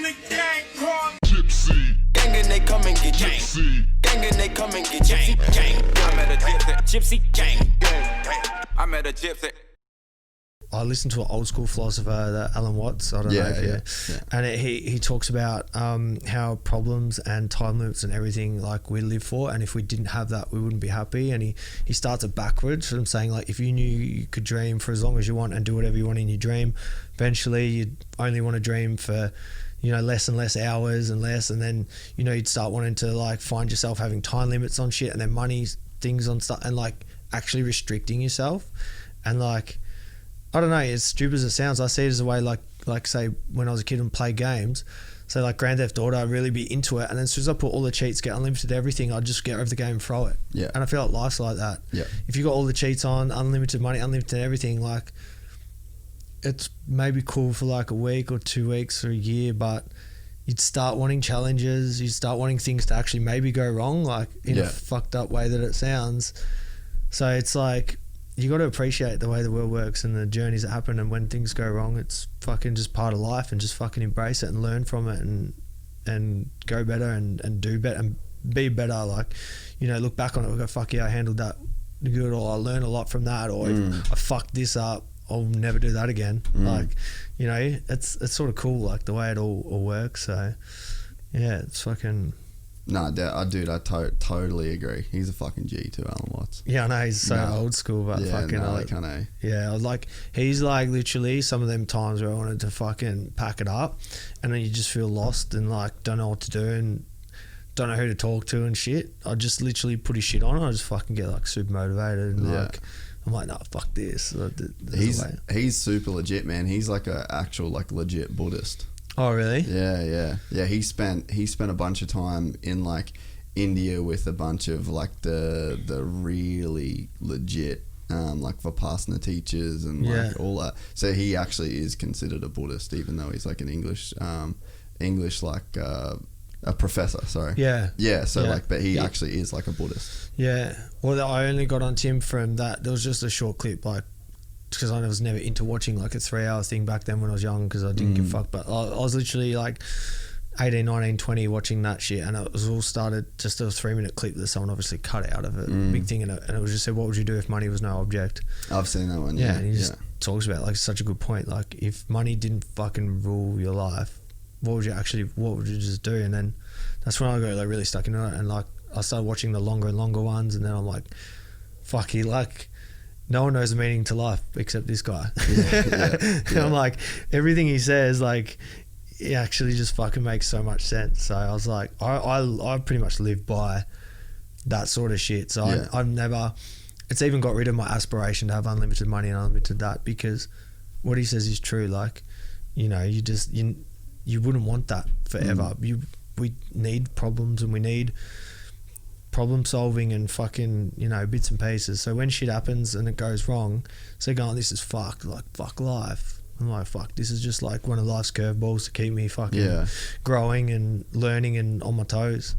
the gang called Gypsy. Gang and they come and get Gypsy. Gang and they come and get Gypsy. Gang. I met a Gypsy. Gang. I met a Gypsy. I listened to an old school philosopher, Allan Watts. I don't know if you, and he talks about how problems and time limits and everything like we live for, and if we didn't have that, we wouldn't be happy. And he starts it backwards from saying like, if you knew you could dream for as long as you want and do whatever you want in your dream, eventually you'd only want to dream for, you know, less and less hours and less, and then, you know, you'd start wanting to like find yourself having time limits on shit, and then money things on stuff, and like actually restricting yourself. And like, I don't know, as stupid as it sounds, I see it as a way like say when I was a kid and play games, so like Grand Theft Auto, I'd really be into it, and then as soon as I put all the cheats, get unlimited everything, I'd just get over the game and throw it. Yeah. And I feel like life's like that. Yeah. If you got all the cheats on, unlimited money, unlimited everything, like it's maybe cool for like a week or 2 weeks or a year, but you'd start wanting challenges, you'd start wanting things to actually maybe go wrong, like in a fucked up way that it sounds. So it's like, you got to appreciate the way the world works and the journeys that happen, and when things go wrong, it's fucking just part of life, and just fucking embrace it and learn from it and go better and do better and be better. Like, you know, look back on it and go, fuck yeah, I handled that good, or I learned a lot from that, or if I fucked this up, I'll never do that again. Like, you know, it's sort of cool, like the way it all works. So yeah, it's fucking... No, dude, I totally agree. He's a fucking G too, Allan Watts. Yeah, I know, he's so old school, but fucking... I was like, he's like literally some of them times where I wanted to fucking pack it up, and then you just feel lost and like don't know what to do and don't know who to talk to and shit. I just literally put his shit on, and I just fucking get like super motivated and like... I'm like, no, fuck this. He's super legit, man. He's like a actual like legit Buddhist. Oh really? Yeah. He spent a bunch of time in like India with a bunch of like the really legit like Vipassana teachers and like all that. So he actually is considered a Buddhist, even though he's like an English like a professor. Sorry. Yeah. So like, but he actually is like a Buddhist. Yeah. Well, I only got on Tim from that. There was just a short clip, like, because I was never into watching like a 3-hour thing back then when I was young, because I didn't give a fuck. But I was literally like 18, 19, 20 watching that shit, and it was all started just a 3-minute clip that someone obviously cut out of it, big thing, and it was just said, what would you do if money was no object? I've seen that one. Yeah, and he just talks about like such a good point. Like, if money didn't fucking rule your life, what would you just do? And then that's when I got like really stuck into it, and like I started watching the longer and longer ones, and then I'm like, fuck, no one knows the meaning to life except this guy. And I'm like, everything he says, like, it actually just fucking makes so much sense. So I was like, I pretty much live by that sort of shit. So I've never, it's even got rid of my aspiration to have unlimited money and unlimited that, because what he says is true. Like, you know, you wouldn't want that forever. We need problems, and we need problem solving and fucking, you know, bits and pieces. So when shit happens and it goes wrong, so going, this is fucked, like, fuck life. I'm like, fuck, this is just like one of life's curveballs to keep me fucking growing and learning and on my toes.